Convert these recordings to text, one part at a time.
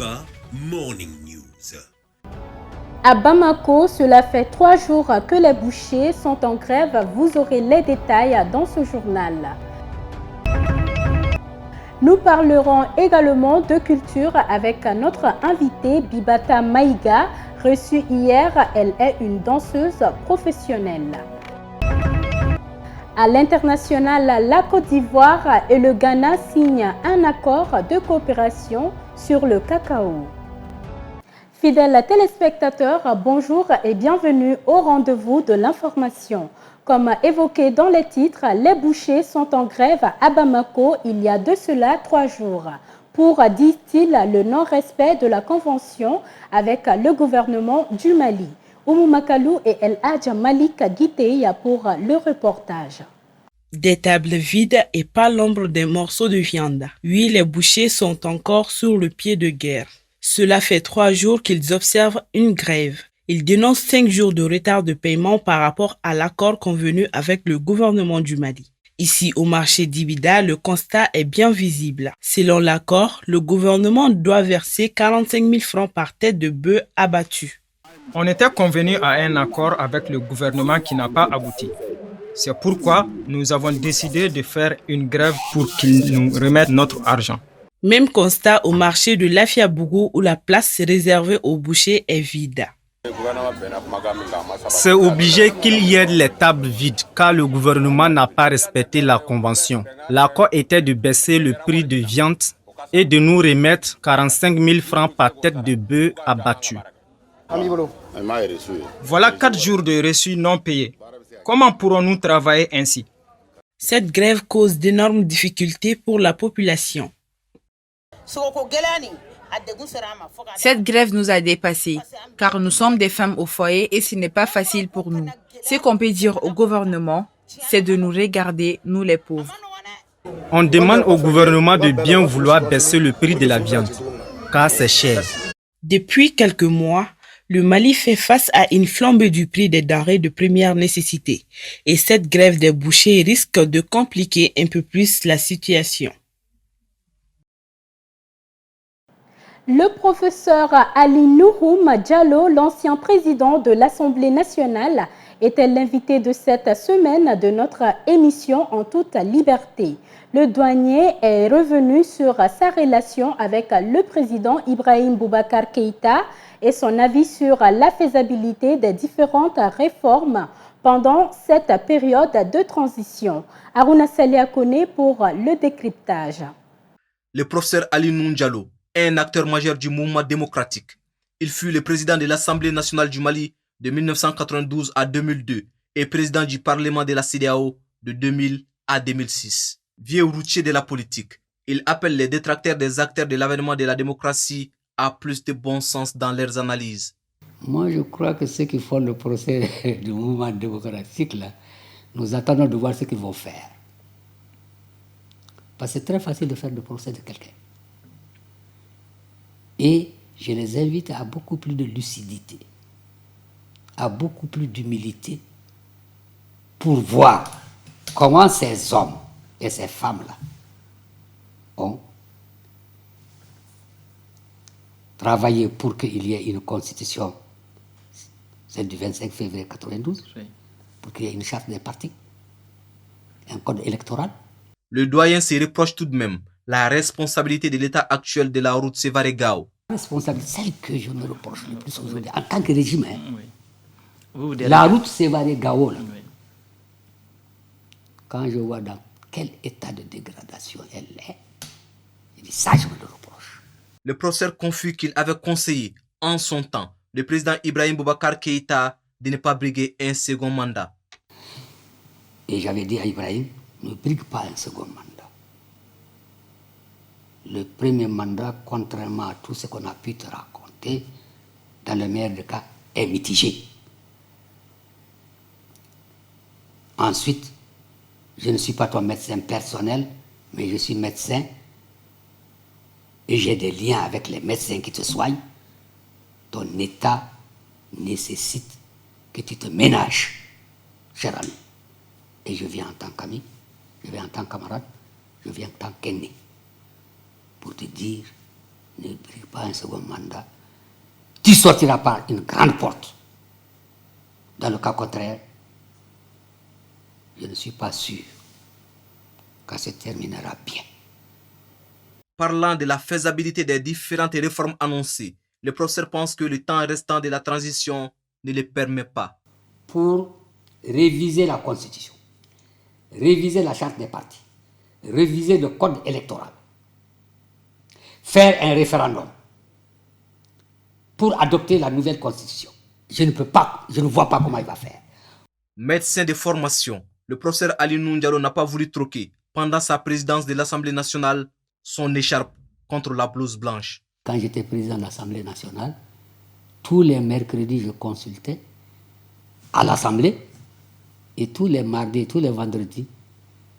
Elimba Morning News. À Bamako, cela fait 3 jours que les bouchers sont en grève. Vous aurez les détails dans ce journal. Nous parlerons également de culture avec notre invitée Bibata Maïga, reçue hier. Elle est une danseuse professionnelle. À l'international, la Côte d'Ivoire et le Ghana signent un accord de coopération sur le cacao. Fidèles téléspectateurs, bonjour et bienvenue au rendez-vous de l'information. Comme évoqué dans les titres, les bouchers sont en grève à Bamako il y a de cela 3 jours pour, disent-ils, le non-respect de la convention avec le gouvernement du Mali. Oumou Makalou et El Hadj Malik Guiteya pour le reportage. Des tables vides et pas l'ombre des morceaux de viande. Oui, les bouchers sont encore sur le pied de guerre. Cela fait 3 jours qu'ils observent une grève. Ils dénoncent 5 jours de retard de paiement par rapport à l'accord convenu avec le gouvernement du Mali. Ici, au marché d'Ibida, le constat est bien visible. Selon l'accord, le gouvernement doit verser 45 000 francs par tête de bœuf abattue. On était convenu à un accord avec le gouvernement qui n'a pas abouti. C'est pourquoi nous avons décidé de faire une grève pour qu'ils nous remettent notre argent. Même constat au marché de Lafiabougou où la place réservée aux bouchers est vide. C'est obligé qu'il y ait les tables vides car le gouvernement n'a pas respecté la convention. L'accord était de baisser le prix de viande et de nous remettre 45 000 francs par tête de bœuf abattue. Voilà 4 jours de reçus non payés. Comment pourrons-nous travailler ainsi? Cette grève cause d'énormes difficultés pour la population. Cette grève nous a dépassés, car nous sommes des femmes au foyer et ce n'est pas facile pour nous. Ce qu'on peut dire au gouvernement, c'est de nous regarder, nous les pauvres. On demande au gouvernement de bien vouloir baisser le prix de la viande, car c'est cher. Depuis quelques mois, le Mali fait face à une flambée du prix des denrées de première nécessité et cette grève des bouchers risque de compliquer un peu plus la situation. Le professeur Ali Nouhoum Diallo, l'ancien président de l'Assemblée nationale, était l'invité de cette semaine de notre émission En toute liberté. Le douanier est revenu sur sa relation avec le président Ibrahim Boubacar Keïta et son avis sur la faisabilité des différentes réformes pendant cette période de transition. Aruna Salia Kone pour le décryptage. Le professeur Ali Nouhoum Diallo est un acteur majeur du mouvement démocratique. Il fut le président de l'Assemblée nationale du Mali de 1992 à 2002 et président du Parlement de la CEDEAO de 2000 à 2006. Vieux routier de la politique, il appelle les détracteurs des acteurs de l'avènement de la démocratie à plus de bon sens dans leurs analyses. Moi, je crois que ceux qui font le procès du mouvement démocratique, là, nous attendons de voir ce qu'ils vont faire. Parce que c'est très facile de faire le procès de quelqu'un. Et je les invite à beaucoup plus de lucidité, à beaucoup plus d'humilité pour voir comment ces hommes et ces femmes-là ont travaillé pour qu'il y ait une constitution, celle du 25 février 1992, oui, pour qu'il y ait une charte des partis, un code électoral. Le doyen se reproche tout de même la responsabilité de l'état actuel de la route Sévaré-Gao. La responsabilité, celle que je me reproche le plus aujourd'hui, en tant que régime, oui. La route Sévaré-Gao, oui. Quand je vois dans quel état de dégradation elle est, je dis ça, je me le reproche. Le professeur confie qu'il avait conseillé, en son temps, le président Ibrahim Boubacar Keïta de ne pas briguer un second mandat. Et j'avais dit à Ibrahim, ne brigue pas un second mandat. Le premier mandat, contrairement à tout ce qu'on a pu te raconter, dans le meilleur des cas, est mitigé. Ensuite, je ne suis pas ton médecin personnel, mais je suis médecin et j'ai des liens avec les médecins qui te soignent. Ton état nécessite que tu te ménages, cher ami. Et je viens en tant qu'ami, je viens en tant que camarade, je viens en tant qu'aîné pour te dire, ne brigue pas un second mandat, tu sortiras par une grande porte. Dans le cas contraire, je ne suis pas sûr que ça se terminera bien. Parlant de la faisabilité des différentes réformes annoncées, le professeur pense que le temps restant de la transition ne le permet pas. Pour réviser la Constitution, réviser la charte des partis, réviser le code électoral, faire un référendum pour adopter la nouvelle Constitution. Je ne vois pas comment il va faire. Médecin de formation, le professeur Ali Diallo n'a pas voulu troquer, pendant sa présidence de l'Assemblée nationale, son écharpe contre la blouse blanche. Quand j'étais président de l'Assemblée nationale, tous les mercredis, je consultais à l'Assemblée et tous les mardis et tous les vendredis,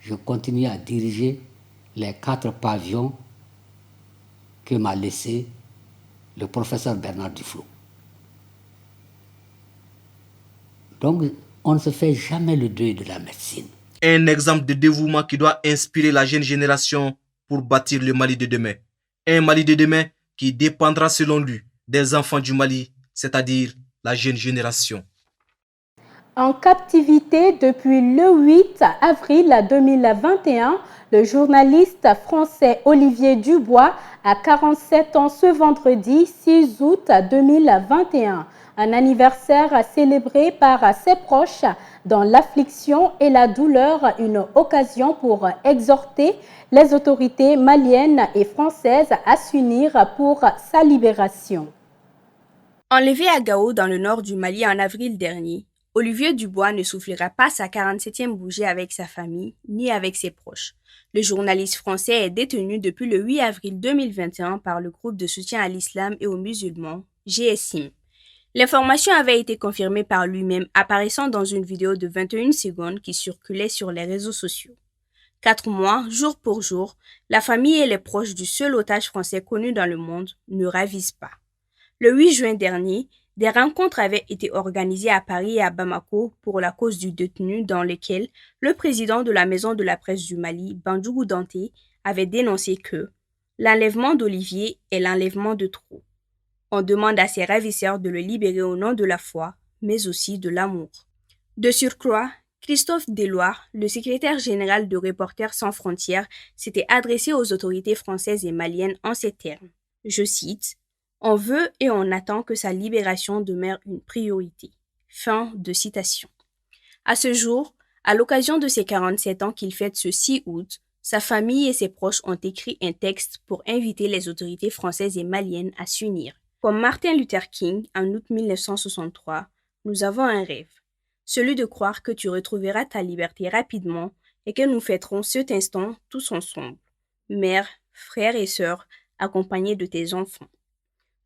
je continuais à diriger les 4 pavillons que m'a laissé le professeur Bernard Duflo. Donc, on ne se fait jamais le deuil de la médecine. Un exemple de dévouement qui doit inspirer la jeune génération pour bâtir le Mali de demain. Un Mali de demain qui dépendra selon lui des enfants du Mali, c'est-à-dire la jeune génération. En captivité depuis le 8 avril 2021, le journaliste français Olivier Dubois a 47 ans ce vendredi 6 août 2021. Un anniversaire célébré par ses proches dans l'affliction et la douleur, une occasion pour exhorter les autorités maliennes et françaises à s'unir pour sa libération. Enlevé à Gao dans le nord du Mali en avril dernier, Olivier Dubois ne soufflera pas sa 47e bougie avec sa famille ni avec ses proches. Le journaliste français est détenu depuis le 8 avril 2021 par le groupe de soutien à l'islam et aux musulmans, GSIM. L'information avait été confirmée par lui-même, apparaissant dans une vidéo de 21 secondes qui circulait sur les réseaux sociaux. 4 mois, jour pour jour, la famille et les proches du seul otage français connu dans le monde ne ravisent pas. Le 8 juin dernier, des rencontres avaient été organisées à Paris et à Bamako pour la cause du détenu, dans lesquelles le président de la Maison de la Presse du Mali, Bandjougou Danté, avait dénoncé que l'enlèvement d'Olivier est l'enlèvement de trop. On demande à ses ravisseurs de le libérer au nom de la foi, mais aussi de l'amour. De surcroît, Christophe Deloire, le secrétaire général de Reporters sans frontières, s'était adressé aux autorités françaises et maliennes en ces termes. Je cite: « On veut et on attend que sa libération demeure une priorité. » Fin de citation. À ce jour, à l'occasion de ses 47 ans qu'il fête ce 6 août, sa famille et ses proches ont écrit un texte pour inviter les autorités françaises et maliennes à s'unir. Comme Martin Luther King en août 1963, nous avons un rêve, celui de croire que tu retrouveras ta liberté rapidement et que nous fêterons cet instant tous ensemble, mères, frères et sœurs, accompagnés de tes enfants.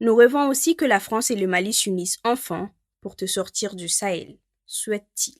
Nous rêvons aussi que la France et le Mali s'unissent enfin pour te sortir du Sahel, souhaite-t-il.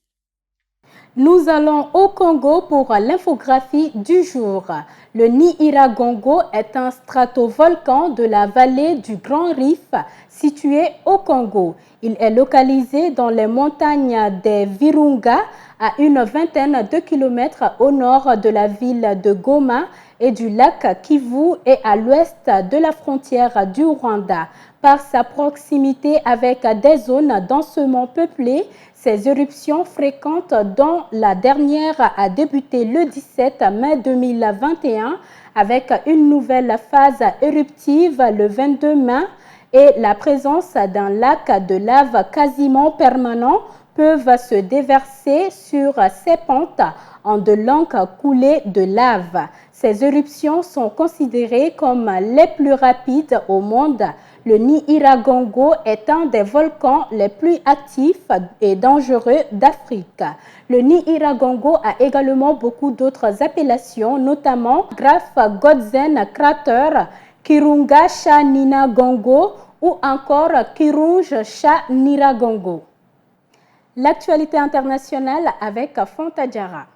Nous allons au Congo pour l'infographie du jour. Le Nyiragongo est un stratovolcan de la vallée du Grand Rift situé au Congo. Il est localisé dans les montagnes des Virunga, à une vingtaine de kilomètres au nord de la ville de Goma et du lac Kivu et à l'ouest de la frontière du Rwanda. Par sa proximité avec des zones densément peuplées, ces éruptions fréquentes, dont la dernière a débuté le 17 mai 2021 avec une nouvelle phase éruptive le 22 mai et la présence d'un lac de lave quasiment permanent, peuvent se déverser sur ces pentes en de longues coulées de lave. Ces éruptions sont considérées comme les plus rapides au monde. Le Nyiragongo est un des volcans les plus actifs et dangereux d'Afrique. Le Nyiragongo a également beaucoup d'autres appellations, notamment Graf Godzen Crater, Kirunga Sha Nyiragongo ou encore Kirunga Sha Nyiragongo. L'actualité internationale avec Fontadjara.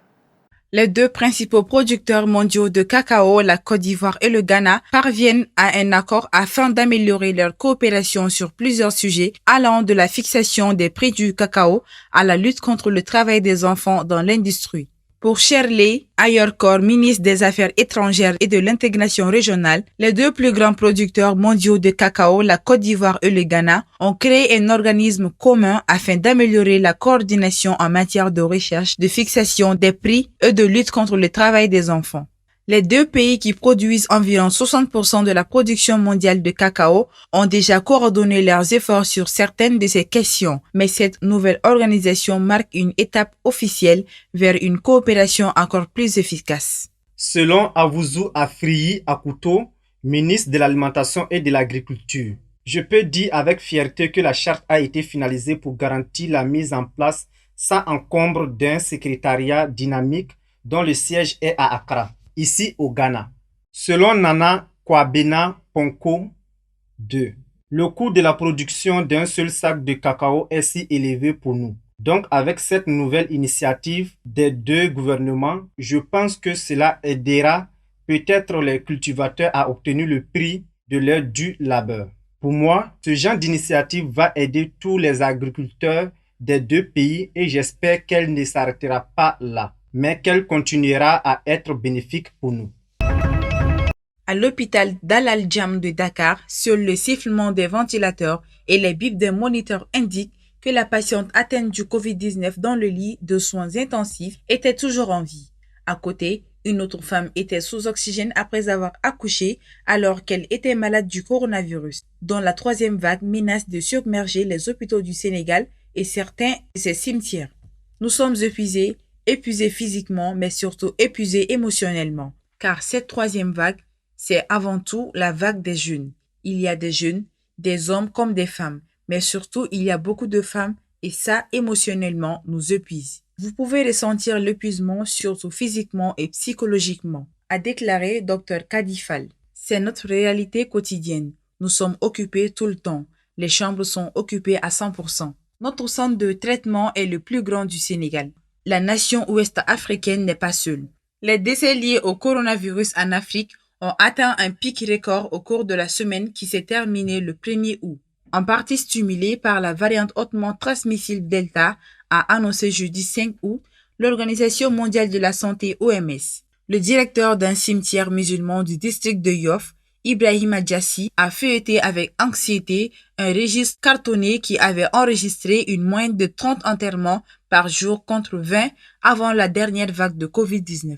Les 2 principaux producteurs mondiaux de cacao, la Côte d'Ivoire et le Ghana, parviennent à un accord afin d'améliorer leur coopération sur plusieurs sujets, allant de la fixation des prix du cacao à la lutte contre le travail des enfants dans l'industrie. Pour Shirley Ayorkor, ministre des Affaires étrangères et de l'intégration régionale, les deux plus grands producteurs mondiaux de cacao, la Côte d'Ivoire et le Ghana, ont créé un organisme commun afin d'améliorer la coordination en matière de recherche, de fixation des prix et de lutte contre le travail des enfants. Les deux pays qui produisent environ 60% de la production mondiale de cacao ont déjà coordonné leurs efforts sur certaines de ces questions, mais cette nouvelle organisation marque une étape officielle vers une coopération encore plus efficace. Selon Awuzu Afriyi Akuto, ministre de l'Alimentation et de l'Agriculture, je peux dire avec fierté que la charte a été finalisée pour garantir la mise en place sans encombre d'un secrétariat dynamique dont le siège est à Accra, ici au Ghana. Selon Nana Kwabena Ponko II, le coût de la production d'un seul sac de cacao est si élevé pour nous. Donc avec cette nouvelle initiative des deux gouvernements, je pense que cela aidera peut-être les cultivateurs à obtenir le prix de leur dû labeur. Pour moi, ce genre d'initiative va aider tous les agriculteurs des deux pays et j'espère qu'elle ne s'arrêtera pas là, mais qu'elle continuera à être bénéfique pour nous. À l'hôpital d'Al-Aljam de Dakar, seul le sifflement des ventilateurs et les bips des moniteurs indiquent que la patiente atteinte du Covid-19 dans le lit de soins intensifs était toujours en vie. À côté, une autre femme était sous oxygène après avoir accouché alors qu'elle était malade du coronavirus, dont la troisième vague menace de submerger les hôpitaux du Sénégal et certains de ses cimetières. Nous sommes épuisés physiquement, mais surtout épuisés émotionnellement, car cette troisième vague, c'est avant tout la vague des jeunes. Il y a des jeunes, des hommes comme des femmes, mais surtout il y a beaucoup de femmes et ça, émotionnellement, nous épuise. Vous pouvez ressentir l'épuisement surtout physiquement et psychologiquement, a déclaré Dr Kadifal. C'est notre réalité quotidienne. Nous sommes occupés tout le temps. Les chambres sont occupées à 100%. Notre centre de traitement est le plus grand du Sénégal. La nation ouest-africaine n'est pas seule. Les décès liés au coronavirus en Afrique ont atteint un pic record au cours de la semaine qui s'est terminée le 1er août. En partie stimulée par la variante hautement transmissible Delta, a annoncé jeudi 5 août l'Organisation mondiale de la santé OMS. Le directeur d'un cimetière musulman du district de Yoff, Ibrahima Djassi, a feuilleté avec anxiété un registre cartonné qui avait enregistré une moyenne de 30 enterrements par jour contre 20 avant la dernière vague de Covid-19.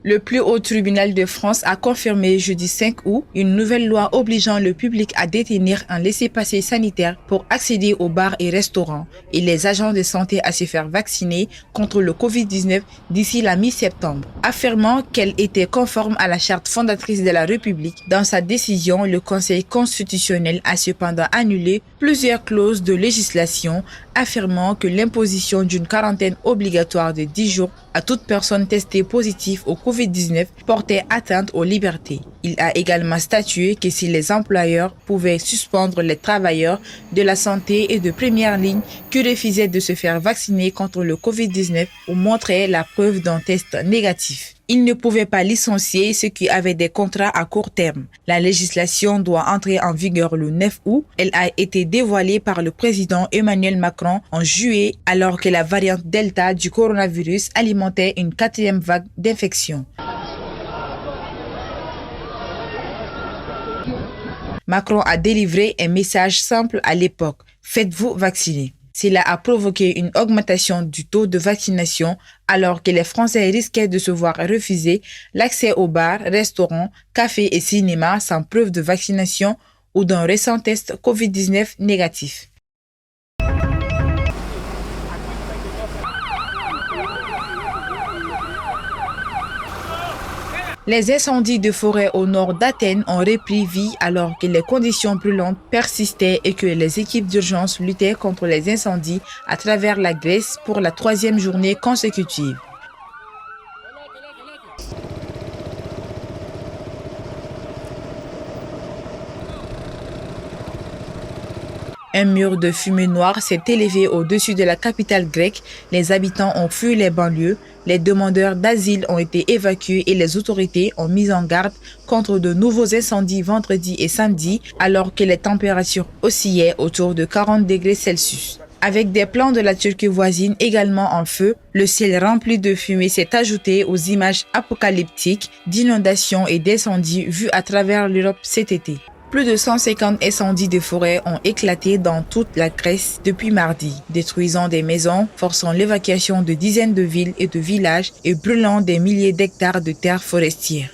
Le plus haut tribunal de France a confirmé jeudi 5 août une nouvelle loi obligeant le public à détenir un laissez-passer sanitaire pour accéder aux bars et restaurants et les agents de santé à se faire vacciner contre le Covid-19 d'ici la mi-septembre, affirmant qu'elle était conforme à la charte fondatrice de la République. Dans sa décision, le Conseil constitutionnel a cependant annulé plusieurs clauses de législation affirmant que l'imposition d'une quarantaine obligatoire de 10 jours à toute personne testée positive au Covid-19 portait atteinte aux libertés. Il a également statué que si les employeurs pouvaient suspendre les travailleurs de la santé et de première ligne qui refusaient de se faire vacciner contre le Covid-19 ou montraient la preuve d'un test négatif. Ils ne pouvaient pas licencier ceux qui avaient des contrats à court terme. La législation doit entrer en vigueur le 9 août. Elle a été dévoilée par le président Emmanuel Macron en juillet alors que la variante Delta du coronavirus alimentait une 4e vague d'infection. Macron a délivré un message simple à l'époque. Faites-vous vacciner. Cela a provoqué une augmentation du taux de vaccination alors que les Français risquaient de se voir refuser l'accès aux bars, restaurants, cafés et cinémas sans preuve de vaccination ou d'un récent test Covid-19 négatif. Les incendies de forêt au nord d'Athènes ont repris vie alors que les conditions brûlantes persistaient et que les équipes d'urgence luttaient contre les incendies à travers la Grèce pour la 3e journée consécutive. Un mur de fumée noire s'est élevé au-dessus de la capitale grecque. Les habitants ont fui les banlieues. Les demandeurs d'asile ont été évacués et les autorités ont mis en garde contre de nouveaux incendies vendredi et samedi alors que les températures oscillaient autour de 40 degrés Celsius. Avec des plans de la Turquie voisine également en feu, le ciel rempli de fumée s'est ajouté aux images apocalyptiques d'inondations et d'incendies vus à travers l'Europe cet été. Plus de 150 incendies de forêt ont éclaté dans toute la Grèce depuis mardi, détruisant des maisons, forçant l'évacuation de dizaines de villes et de villages et brûlant des milliers d'hectares de terres forestières.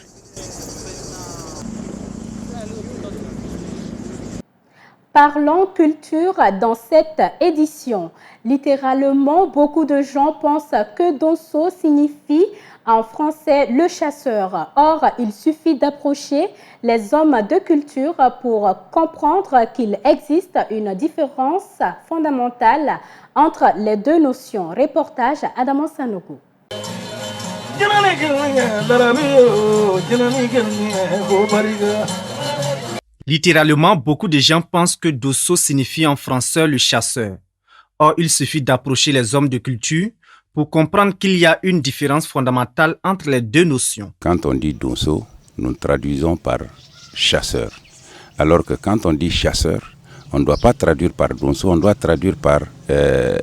Parlons culture dans cette édition. Littéralement, beaucoup de gens pensent que Donso signifie en français le chasseur. Or, il suffit d'approcher les hommes de culture pour comprendre qu'il existe une différence fondamentale entre les deux notions. Reportage Adama Sanogo. Littéralement, beaucoup de gens pensent que Dosso signifie en français le chasseur. Or, il suffit d'approcher les hommes de culture pour comprendre qu'il y a une différence fondamentale entre les deux notions. Quand on dit Dosso, nous traduisons par chasseur. Alors que quand on dit chasseur, on ne doit pas traduire par Dosso, on doit traduire par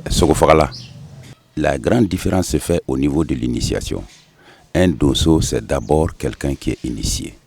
Sogofagala. La grande différence se fait au niveau de l'initiation. Un Dosso, c'est d'abord quelqu'un qui est initié.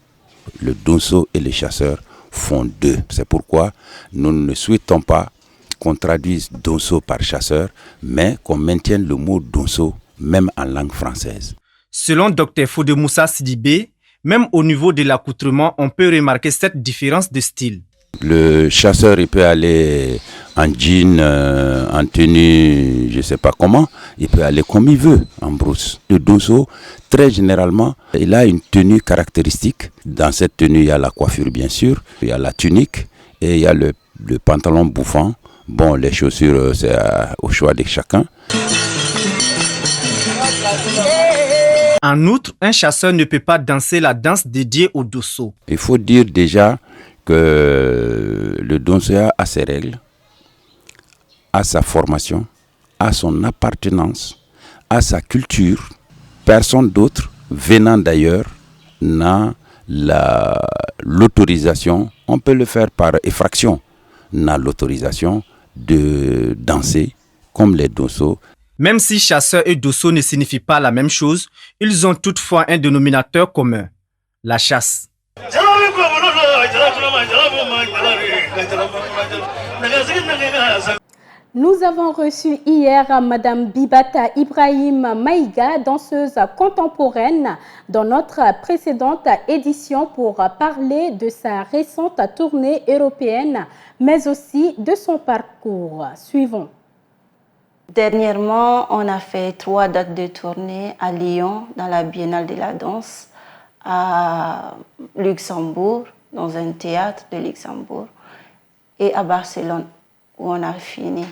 Le Dosso et le chasseur font deux. C'est pourquoi nous ne souhaitons pas qu'on traduise Dosso par chasseur, mais qu'on maintienne le mot Dosso même en langue française. Selon Dr Fodemoussa Sidibé, même au niveau de l'accoutrement, on peut remarquer cette différence de style. Le chasseur, il peut aller en jean, en tenue, je ne sais pas comment. Il peut aller comme il veut, en brousse. Le Dosso, très généralement, il a une tenue caractéristique. Dans cette tenue, il y a la coiffure, bien sûr. Il y a la tunique et il y a le pantalon bouffant. Bon, les chaussures, c'est au choix de chacun. En outre, un chasseur ne peut pas danser la danse dédiée au Dosso. Il faut dire déjà que le Dosso a ses règles, a sa formation, a son appartenance, a sa culture. Personne d'autre, venant d'ailleurs, n'a l'autorisation, on peut le faire par effraction, n'a l'autorisation de danser comme les Dosso. Même si chasseur et Dosso ne signifient pas la même chose, ils ont toutefois un dénominateur commun, la chasse. Nous avons reçu hier Madame Bibata Ibrahim Maïga, danseuse contemporaine, dans notre précédente édition pour parler de sa récente tournée européenne, mais aussi de son parcours. Suivons. Dernièrement, on a fait 3 dates de tournée à Lyon, dans la Biennale de la danse, à Luxembourg, dans un théâtre de Luxembourg, et à Barcelone, où on a fini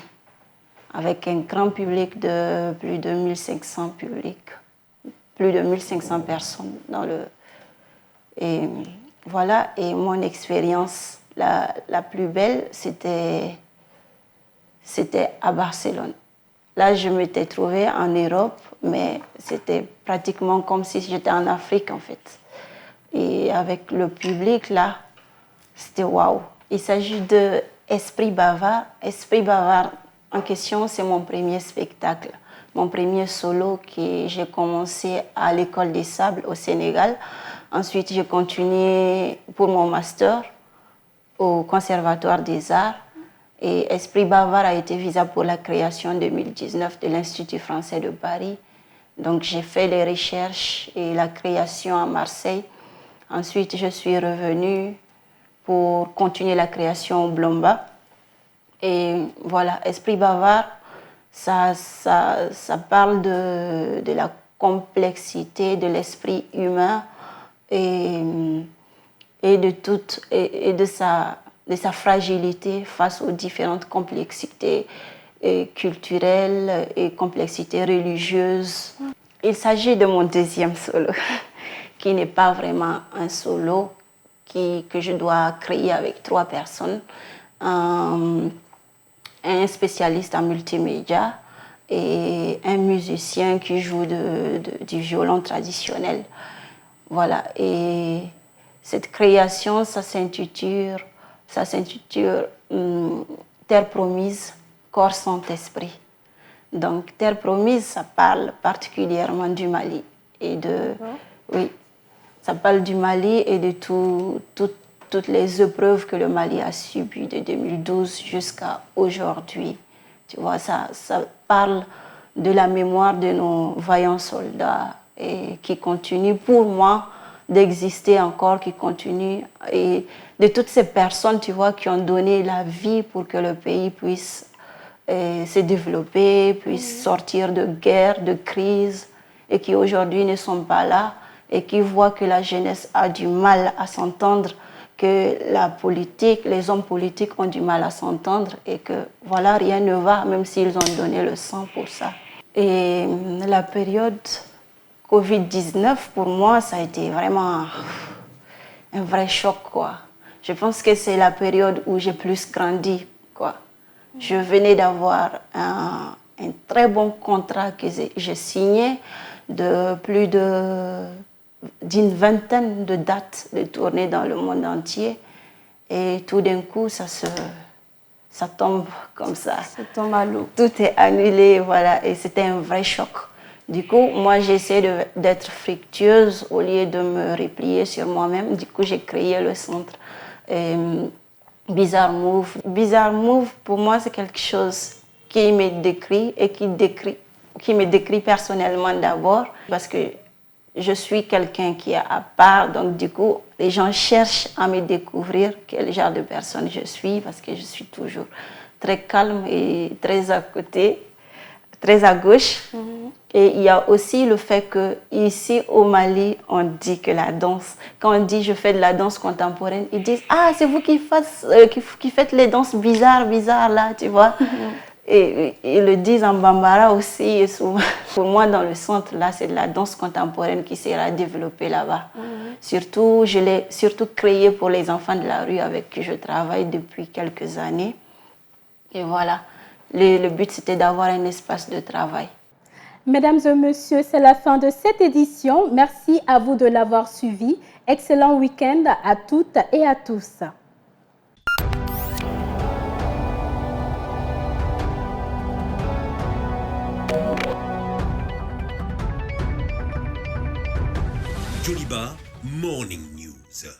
avec un grand public de plus de 1500 plus de 1500 personnes dans le... Et voilà, et mon expérience la plus belle, c'était à Barcelone. Là, je m'étais trouvée en Europe, mais c'était pratiquement comme si j'étais en Afrique, en fait. Et avec le public, là, c'était waouh. Il s'agit de Esprit Bavard. Esprit Bavard, en question, c'est mon premier spectacle, mon premier solo que j'ai commencé à l'École des Sables au Sénégal. Ensuite, j'ai continué pour mon master au Conservatoire des Arts. Et Esprit Bavard a été visible pour la création 2019 de l'Institut français de Paris. Donc j'ai fait les recherches et la création à Marseille. Ensuite, je suis revenue pour continuer la création au Blomba. Et voilà, Esprit Bavard, ça parle de la complexité de l'esprit humain et de sa fragilité face aux différentes complexités culturelles et complexités religieuses. Il s'agit de mon deuxième solo, qui n'est pas vraiment un solo, que je dois créer avec 3 personnes. Un spécialiste en multimédia et un musicien qui joue du violon traditionnel. Voilà, et cette création, ça s'intitule Terre promise. corps, sang, esprit. Donc, Terre promise, ça parle particulièrement du Mali et oui, ça parle du Mali et de toutes les épreuves que le Mali a subies de 2012 jusqu'à aujourd'hui. Tu vois, ça parle de la mémoire de nos vaillants soldats et qui continuent pour moi d'exister encore, qui continuent, et de toutes ces personnes, tu vois, qui ont donné la vie pour que le pays puisse se développer, puisse sortir de guerre, de crise, et qui aujourd'hui ne sont pas là, et qui voient que la jeunesse a du mal à s'entendre, que la politique, les hommes politiques ont du mal à s'entendre, et que voilà, rien ne va, même s'ils ont donné le sang pour ça. Et la période Covid-19, pour moi, ça a été vraiment un vrai choc, quoi. Je pense que c'est la période où j'ai plus grandi, quoi. Je venais d'avoir un très bon contrat que j'ai signé de plus d'une vingtaine de dates de tournée dans le monde entier. Et tout d'un coup, ça tombe comme ça. Ça tombe à l'eau. Tout est annulé, voilà. Et c'était un vrai choc. Du coup, moi, j'essaie d'être fructueuse au lieu de me replier sur moi-même. Du coup, j'ai créé le centre Bizarre Move. Bizarre Move, pour moi, c'est quelque chose qui me décrit et qui me décrit personnellement d'abord, parce que je suis quelqu'un qui est à part. Donc, du coup, les gens cherchent à me découvrir quel genre de personne je suis, parce que je suis toujours très calme et très à côté, très à gauche. Et il y a aussi le fait que ici au Mali, on dit que la danse, quand on dit je fais de la danse contemporaine, ils disent ah, c'est vous qui faites les danses bizarres là, tu vois. Et ils le disent en bambara aussi. Et souvent, pour moi, dans le centre, là, c'est de la danse contemporaine qui sera développée là-bas. Surtout, je l'ai créée pour les enfants de la rue avec qui je travaille depuis quelques années. Et voilà, le but, c'était d'avoir un espace de travail. Mesdames et messieurs, c'est la fin de cette édition. Merci à vous de l'avoir suivi. Excellent week-end à toutes et à tous. Joliba Morning News.